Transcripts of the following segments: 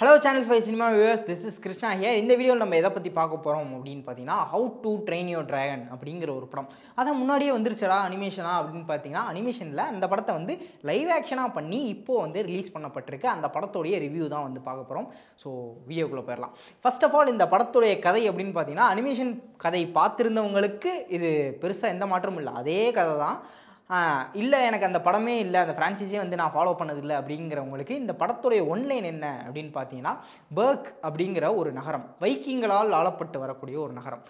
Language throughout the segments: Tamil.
Hello channel five cinema viewers, this is Krishna here. இந்த வீடியோவில் நம்ம எதை பற்றி பார்க்க போகிறோம் அப்படின்னு பார்த்தீங்கன்னா, how to train your dragon அப்படிங்கிற ஒரு படம். அதான் முன்னாடியே வந்துருச்சடா அனிமேஷனா அப்படின்னு பார்த்தீங்கன்னா, அனிமேஷனில் அந்த படத்தை வந்து லைவ் ஆக்ஷனாக பண்ணி இப்போது வந்து ரிலீஸ் பண்ணப்பட்டிருக்கு. அந்த படத்தோடைய ரிவ்யூ தான் வந்து பார்க்க போகிறோம். ஸோ வீடியோக்குள்ளே போயிடலாம். ஃபர்ஸ்ட் ஆஃப் ஆல், இந்த படத்துடைய கதை அப்படின்னு பார்த்தீங்கன்னா, அனிமேஷன் கதை பார்த்துருந்தவங்களுக்கு இது பெருசாக எந்த மாற்றமும் இல்லை, அதே கதை தான். இல்லை எனக்கு அந்த படமே இல்லை, அந்த ஃப்ரான்ச்சைஸே வந்து நான் ஃபாலோ பண்ணதில்லை அப்படிங்கிறவங்களுக்கு இந்த படத்துடைய ஒன்லைன் என்ன அப்படின்னு பார்த்தீங்கன்னா, பெர்க் அப்படிங்கிற ஒரு நகரம், வைக்கிங்களால் ஆளப்பட்டு வரக்கூடிய ஒரு நகரம்.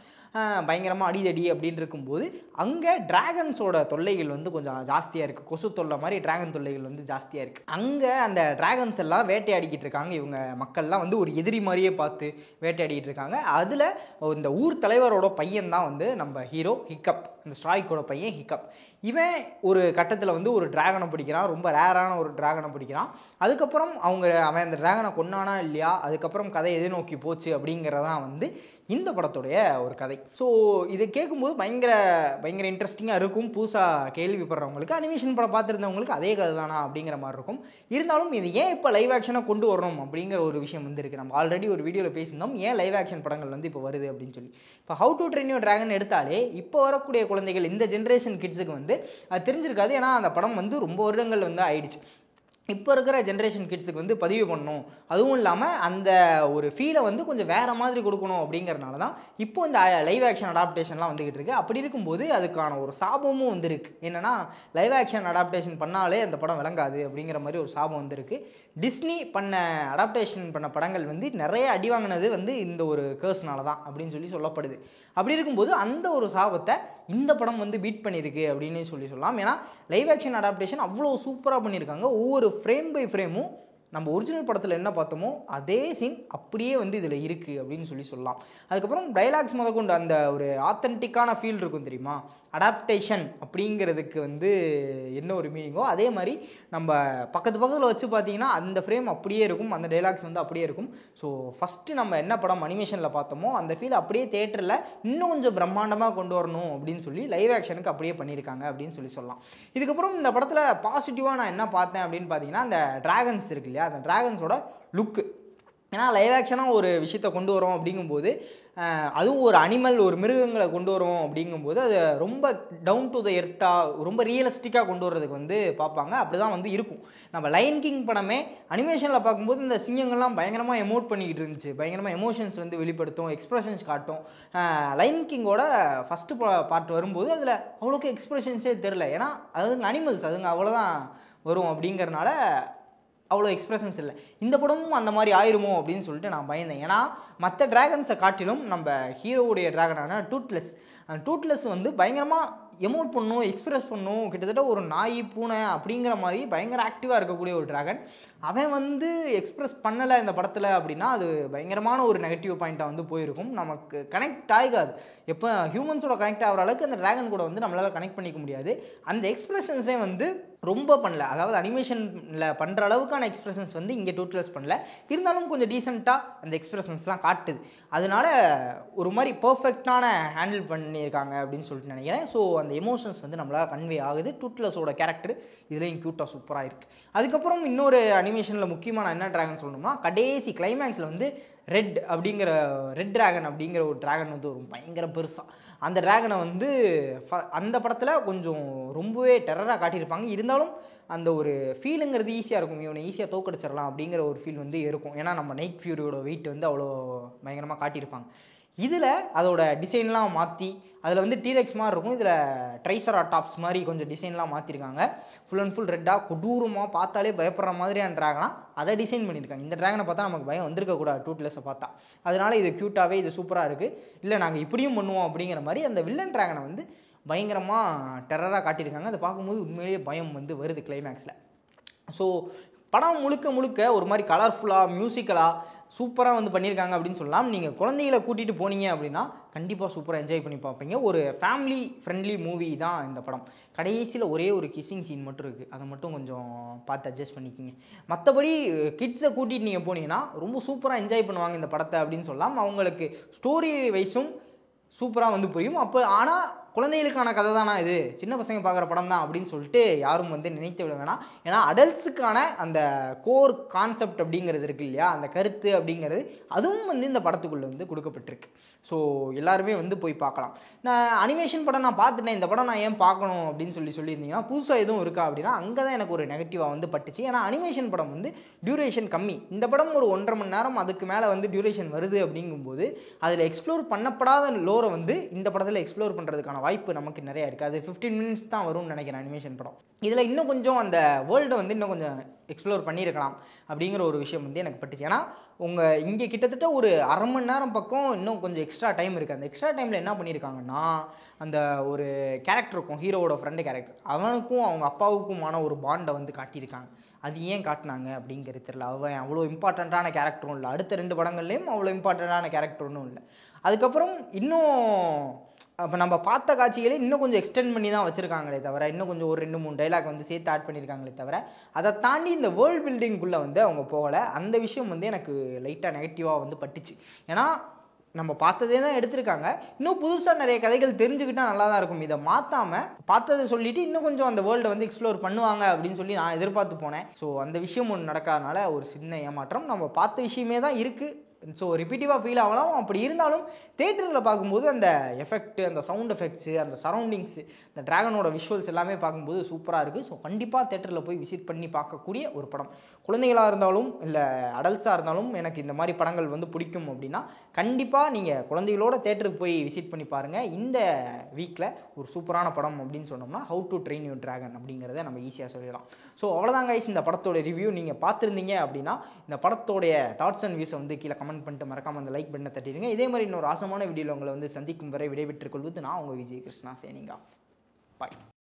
பயங்கரமாக அடிதடி அப்படின்னு இருக்கும்போது அங்கே டிராகன்ஸோட தொல்லைகள் வந்து கொஞ்சம் ஜாஸ்தியாக இருக்குது. கொசு தொல்லை மாதிரி டிராகன் தொல்லைகள் வந்து ஜாஸ்தியாக இருக்குது. அங்கே அந்த டிராகன்ஸ் எல்லாம் வேட்டையாடிக்கிட்டு இருக்காங்க. இவங்க மக்கள்லாம் வந்து ஒரு எதிரி மாதிரியே பார்த்து வேட்டையாடிக்கிட்டு இருக்காங்க. அதில் இந்த ஊர் தலைவரோட பையன் தான் வந்து நம்ம ஹீரோ ஹிக்கப், இந்த ஸ்ட்ராய்க்கோட பையன் ஹிக்கப். இவன் ஒரு கட்டத்தில் வந்து ஒரு டிராகனை பிடிக்கிறான், ரொம்ப ரேரான ஒரு டிராகனை பிடிக்கிறான். அதுக்கப்புறம் அவன் அந்த டிராகனை கொன்னானா இல்லையா, அதுக்கப்புறம் கதை எதை நோக்கி போச்சு அப்படிங்கிறதான் வந்து இந்த படத்துடைய ஒரு கதை. ஸோ இதை கேட்கும்போது பயங்கர இன்ட்ரெஸ்டிங்காக இருக்கும். புதுசாக கேள்விப்படுறவங்களுக்கு, அனிமேஷன் படம் பார்த்துருந்தவங்களுக்கு அதே கதை தானா அப்படிங்கிற மாதிரி இருக்கும். இருந்தாலும் இது ஏன் இப்போ லைவ் ஆக்ஷனாக கொண்டு வரணும் அப்படிங்கிற ஒரு விஷயம் வந்து இருக்குது. நம்ம ஆல்ரெடி ஒரு வீடியோவில் பேசியிருந்தோம், ஏன் லைவ் ஆக்ஷன் படங்கள் வந்து இப்போ வருது அப்படின்னு சொல்லி. இப்போ how to train your dragon எடுத்தாலே இப்போ வரக்கூடிய குழந்தைகள், இந்த ஜென்ரேஷன் கிட்ஸுக்கு வந்து அது தெரிஞ்சிருக்காது. ஏன்னா அந்த படம் வந்து ரொம்ப வருடங்கள் வந்து ஆயிடுச்சு. இப்போ இருக்கிற ஜென்ரேஷன் கிட்ஸுக்கு வந்து பதிவு பண்ணணும், அதுவும் இல்லாமல் அந்த ஒரு ஃபீலை வந்து கொஞ்சம் வேறு மாதிரி கொடுக்கணும் அப்படிங்கிறனால தான் இப்போ இந்த லைவ் ஆக்ஷன் அடாப்டேஷன்லாம் வந்துக்கிட்டு இருக்குது. அப்படி இருக்கும்போது அதுக்கான ஒரு சாபமும் வந்துருக்கு. என்னென்னா, லைவ் ஆக்ஷன் அடாப்டேஷன் பண்ணாலே அந்த படம் விளங்காது அப்படிங்கிற மாதிரி ஒரு சாபம் வந்துருக்கு. டிஸ்னி அடாப்டேஷன் பண்ண படங்கள் வந்து நிறைய அடி வாங்கினது வந்து இந்த ஒரு கேர்ஸ்னால தான் அப்படின்னு சொல்லப்படுது. அப்படி இருக்கும்போது அந்த ஒரு சாபத்தை இந்த படம் வந்து பீட் பண்ணியிருக்கு அப்படின்னு சொல்லலாம். ஏன்னா லைவ் ஆக்ஷன் அடாப்டேஷன் அவ்வளோ சூப்பராக பண்ணியிருக்காங்க. ஒவ்வொரு ஃப்ரேம் பை ஃப்ரேமும் நம்ம ஒரிஜினல் படத்தில் என்ன பார்த்தோமோ அதே சீன் அப்படியே வந்து இதில் இருக்குது அப்படின்னு சொல்லலாம். அதுக்கப்புறம் டைலாக்ஸ் முதற்கொண்டு அந்த ஒரு ஆத்தென்டிக்கான ஃபீல் இருக்கும் தெரியுமா. அடாப்டேஷன் அப்படிங்கிறதுக்கு வந்து என்ன ஒரு மீனிங்கோ அதே மாதிரி நம்ம பக்கத்தில் வச்சு பார்த்தீங்கன்னா அந்த ஃப்ரேம் அப்படியே இருக்கும், அந்த டைலாக்ஸ் வந்து அப்படியே இருக்கும். ஸோ ஃபஸ்ட்டு நம்ம என்ன படம் அனிமேஷனில் பார்த்தோமோ அந்த ஃபீல் அப்படியே தேட்டரில் இன்னும் கொஞ்சம் பிரம்மாண்டமாக கொண்டு வரணும் அப்படின்னு சொல்லி லைவ் ஆக்ஷனுக்கு அப்படியே பண்ணியிருக்காங்க அப்படின்னு சொல்லலாம். இதுக்கப்புறம் இந்த படத்தில் பாசிட்டிவாக நான் என்ன பார்த்தேன் அப்படின்னு பார்த்தீங்கன்னா, அந்த டிராகன்ஸ் இருக்கு இல்லையா, அந்த டிராகன்ஸோட லுக்கு. ஏன்னா லைவ் ஆக்ஷனாக ஒரு விஷயத்தை கொண்டு வரோம் அப்படிங்கும்போது, அதுவும் ஒரு அனிமல், ஒரு மிருகங்களை கொண்டு வரோம் அப்படிங்கும்போது அது ரொம்ப டவுன் டு த எர்த்தாக, ரொம்ப ரியலிஸ்டிக்காக கொண்டு வர்றதுக்கு வந்து பார்ப்பாங்க. அப்படி தான் வந்து இருக்கும். நம்ம லைன் கிங் படமே அனிமேஷனில் பார்க்கும்போது இந்த சிங்கங்கள்லாம் பயங்கரமாக எமோட் பண்ணிக்கிட்டு இருந்துச்சு, பயங்கரமாக எமோஷன்ஸ் வந்து வெளிப்படுத்தும், எக்ஸ்ப்ரெஷன்ஸ் காட்டும். லைன் கிங்கோட ஃபஸ்ட்டு பார்ட் வரும்போது அதில் அவ்வளோக்கு எக்ஸ்ப்ரெஷன்ஸே தெரில. ஏன்னா அதுங்க அனிமல்ஸ், அதுங்க அவ்வளோதான் வரும் அப்படிங்கிறனால அவ்வளோ எக்ஸ்பிரஷன்ஸ் இல்லை. இந்த படமும் அந்த மாதிரி ஆயிருமோ அப்படின்னு சொல்லிட்டு நான் பயந்தேன். ஏன்னா மற்ற டிராகன்ஸை காட்டிலும் நம்ம ஹீரோவுடைய டிராகனான டூத்லெஸ், அந்த டூத்லெஸ் வந்து பயங்கரமாக எமோட் பண்ணும், எக்ஸ்பிரஸ் பண்ணும். கிட்டத்தட்ட ஒரு நாய் பூனை அப்படிங்கிற மாதிரி பயங்கர ஆக்டிவாக இருக்கக்கூடிய ஒரு டிராகன். அவன் வந்து எக்ஸ்பிரஸ் பண்ணலை இந்த படத்தில் அப்படின்னா அது பயங்கரமான ஒரு நெகட்டிவ் பாயிண்ட்டாக வந்து போயிருக்கும். நமக்கு கனெக்ட் ஆகாது. எப்போ ஹியூமன்ஸோட கனெக்ட் ஆகிற அளவுக்கு அந்த டிராகன் கூட வந்து நம்மளால் கனெக்ட் பண்ணிக்க முடியாது. அந்த எக்ஸ்பிரஷன்ஸே வந்து ரொம்ப பண்ணல, அதாவது அனிமேஷனில் பண்ணுற அளவுக்கான எக்ஸ்பிரஷன்ஸ் வந்து இங்கே டூத்லெஸ் பண்ணல. இருந்தாலும் கொஞ்சம் டீசெண்டாக அந்த எக்ஸ்பிரஷன்ஸ்லாம் காட்டுது. அதனால ஒரு மாதிரி பர்ஃபெக்டான ஹேண்டில் பண்ணியிருக்காங்க அப்படின்னு சொல்லிட்டு நினைக்கிறேன். ஸோ அந்த எமோஷன்ஸ் வந்து நம்மளால் கன்வே ஆகுது. டூத்லெஸோட கேரக்டர் இதுலேயும் க்யூட்டாக சூப்பராக இருக்குது. அதுக்கப்புறம் இன்னொரு அனிமேஷனில் முக்கியமான என்ன டிராகன் சொல்லணும்னா, கடைசி கிளைமேக்ஸில் வந்து ரெட் டிராகன் அப்படிங்கிற ஒரு டிராகன் வந்து ஒரு பயங்கர பெருசாக, அந்த டிராகனை வந்து அந்த படத்தில் கொஞ்சம் ரொம்பவே டெரராக காட்டியிருப்பாங்க. இருந்தாலும் அந்த ஒரு ஃபீலுங்கிறது ஈஸியாக இருக்கும், இவனை ஈஸியாக தோக்கடிச்சிடலாம் அப்படிங்கிற ஒரு ஃபீல் வந்து இருக்கும். ஏன்னா நம்ம நைட் ஃபியூரியோட வெயிட் வந்து அவ்வளோ பயங்கரமாக காட்டியிருப்பாங்க. இதில் அதோட டிசைன்லாம் மாற்றி அதில் வந்து டீரெக்ஸ் மாதிரி இருக்கும், இதில் ட்ரைசராடாப்ஸ் மாதிரி கொஞ்சம் டிசைன்லாம் மாற்றிருக்காங்க. ஃபுல் அண்ட் ஃபுல் ரெட்டாக கொடூரமாக பார்த்தாலே பயப்படுற மாதிரியான ட்ராகனாக அதை டிசைன் பண்ணியிருக்காங்க. இந்த ட்ராகனை பார்த்தா நமக்கு பயம் வந்திருக்கக்கூடாது டூத்லெஸ்ஸை பார்த்தா. அதனால் இது க்யூட்டாகவே இது சூப்பராக இருக்குது. இல்லை நாங்கள் இப்படியும் பண்ணுவோம் அப்படிங்கிற மாதிரி அந்த வில்லன் ட்ராகனை வந்து பயங்கரமாக டெரராக காட்டியிருக்காங்க. அதை பார்க்கும்போது உண்மையிலேயே பயம் வந்து வருது கிளைமேக்ஸில். ஸோ படம் முழுக்க ஒரு மாதிரி கலர்ஃபுல்லாக மியூசிக்கலாக சூப்பராக வந்து பண்ணியிருக்காங்க அப்படின்னு சொல்லலாம். நீங்கள் குழந்தைகளை கூட்டிகிட்டு போனீங்க அப்படின்னா கண்டிப்பாக சூப்பராக என்ஜாய் பண்ணி பார்ப்பீங்க. ஒரு ஃபேமிலி ஃப்ரெண்ட்லி மூவி தான் இந்த படம். கடைசியில் ஒரே ஒரு கிஸ்ஸிங் சீன் மட்டும் இருக்குது, அதை மட்டும் கொஞ்சம் பார்த்து அட்ஜஸ்ட் பண்ணிக்கிங்க. மற்றபடி கிட்ஸை கூட்டிகிட்டு நீங்கள் போனீங்கன்னா ரொம்ப சூப்பராக என்ஜாய் பண்ணுவாங்க இந்த படத்தை அப்படின்னு சொல்லலாம். அவங்களுக்கு ஸ்டோரி வைஸும் சூப்பராக வந்து புரியும். அப்போ ஆனால் குழந்தைகளுக்கான கதை தானா இது, சின்ன பசங்க பார்க்குற படம் தான் அப்படின்னு சொல்லிட்டு யாரும் வந்து நினைத்து விட வேணாம். ஏன்னா அடல்ட்ஸுக்கான அந்த கோர் கான்செப்ட் அப்படிங்கிறது இருக்கு இல்லையா, அந்த கருத்து அப்படிங்கிறது அதுவும் வந்து இந்த படத்துக்குள்ளே வந்து கொடுக்கப்பட்டிருக்கு. ஸோ எல்லாருமே வந்து போய் பார்க்கலாம். நான் அனிமேஷன் படம் நான் பார்த்துட்டேன், இந்த படம் நான் ஏன் பார்க்கணும் அப்படின்னு சொல்லியிருந்தீங்கன்னா, புதுசாக எதுவும் இருக்கா அப்படின்னா அங்கே தான் எனக்கு ஒரு நெகட்டிவாக வந்து பட்டுச்சு. ஏன்னா அனிமேஷன் படம் வந்து டியூரேஷன் கம்மி. இந்த படம் ஒரு 1.5 மணி நேரம் அதுக்கு மேலே வந்து டியூரேஷன் வருது அப்படிங்கும்போது அதில் எக்ஸ்ப்ளோர் பண்ணப்படாத லோரை வந்து இந்த படத்தில் எக்ஸ்ப்ளோர் பண்ணுறதுக்கான வாய்ப்பு நமக்கு நிறையா இருக்குது. அது 15 மினிட்ஸ் தான் வரும்னு நினைக்கிறேன் அனிமேஷன் படம். இதில் இன்னும் கொஞ்சம் அந்த வேர்ல்டை வந்து இன்னும் கொஞ்சம் எக்ஸ்ப்ளோர் பண்ணியிருக்கலாம் அப்படிங்கிற ஒரு விஷயம் வந்து எனக்கு பட்டுச்சு. ஏன்னா இங்கே கிட்டத்தட்ட ஒரு 1/2 மணி நேரம் பக்கம் இன்னும் கொஞ்சம் எக்ஸ்ட்ரா டைம் இருக்குது. அந்த எக்ஸ்ட்ரா டைமில் என்ன பண்ணியிருக்காங்கன்னா, அந்த ஒரு கேரக்டர் இருக்கும், ஹீரோவோட ஃப்ரெண்டு கேரக்டர், அவனுக்கும் அவங்க அப்பாவுக்குமான ஒரு பாண்டை வந்து காட்டியிருக்காங்க. அது ஏன் காட்டினாங்க அப்படிங்கிறது தெரியல. அவன் அவ்வளோ இம்பார்ட்டண்ட்டான கேரக்டரும் இல்லை, அடுத்த 2 படங்கள்லேயும் அவ்வளோ இம்பார்ட்டண்ட்டான கேரக்டர் ஒன்றும் இல்லை. அதுக்கப்புறம் இன்னும் அப்போ நம்ம பார்த்த காட்சிகளே இன்னும் கொஞ்சம் எக்ஸ்டெண்ட் பண்ணி தான் வச்சுருக்காங்களே தவிர, இன்னும் கொஞ்சம் ஒரு 2-3 டைலாக் வந்து சேர்த்து ஆட் பண்ணியிருக்காங்களே தவிர, அதை தாண்டி இந்த வேர்ல்டு பில்டிங்குள்ளே வந்து அவங்க போகலை. அந்த விஷயம் வந்து எனக்கு லைட்டாக நெகட்டிவாக வந்து பட்டுச்சு. ஏன்னா நம்ம பார்த்ததே தான் எடுத்திருக்காங்க, இன்னும் புதுசாக நிறைய கதைகள் தெரிஞ்சுக்கிட்டால் நல்லா தான் இருக்கும். இதை மாற்றாமல் பார்த்ததை சொல்லிவிட்டு இன்னும் கொஞ்சம் அந்த வேர்ல்டை வந்து எக்ஸ்ப்ளோர் பண்ணுவாங்க அப்படின்னு சொல்லி நான் எதிர்பார்த்து போனேன். ஸோ அந்த விஷயம் ஒன்று நடக்காதனால ஒரு சின்ன ஏமாற்றம். நம்ம பார்த்த விஷயமே தான் இருக்குது. ஸோ ரிப்பீட்டிவாக ஃபீல் ஆகலாம். அப்படி இருந்தாலும் தேட்டரில் பார்க்கும்போது அந்த எஃபெக்ட், அந்த சவுண்ட் எஃபெக்ட்ஸு, அந்த சரௌண்டிங்ஸு, இந்த ட்ராகனோட விஷுவல்ஸ் எல்லாமே பார்க்கும்போது சூப்பராக இருக்குது. ஸோ கண்டிப்பாக தேட்டரில் போய் விசிட் பண்ணி பார்க்கக்கூடிய ஒரு படம். குழந்தைகளாக இருந்தாலும் இல்லை அடல்ட்ஸாக இருந்தாலும் எனக்கு இந்த மாதிரி படங்கள் வந்து பிடிக்கும் அப்படின்னா கண்டிப்பாக நீங்கள் குழந்தைகளோட தேட்டருக்கு போய் விசிட் பண்ணி பாருங்கள். இந்த வீக்கில் ஒரு சூப்பரான படம் அப்படின்னு சொன்னோம்னா how to train your dragon அப்படிங்கிறத நம்ம ஈஸியாக சொல்லிடலாம். ஸோ அவ்வளோதான் கைஸ், இந்த படத்தோட ரிவ்யூ. நீங்கள் பார்த்துருந்தீங்க அப்படின்னா இந்த படத்தோடைய தாட்ஸ் அண்ட் வியூஸை வந்து கீழே கமெண்ட் பண்ணிட்டு மறக்காம அந்த லைக் பட்டனை தட்டிடுங்க. இதே மாதிரி இன்னொரு ஆசமான வீடியோவில் உங்களை வந்து சந்திக்கும் வரை விடைபெற்றுக் கொள்வது நான் உங்கள் விஜய் கிருஷ்ணா. Signing off. பாய்.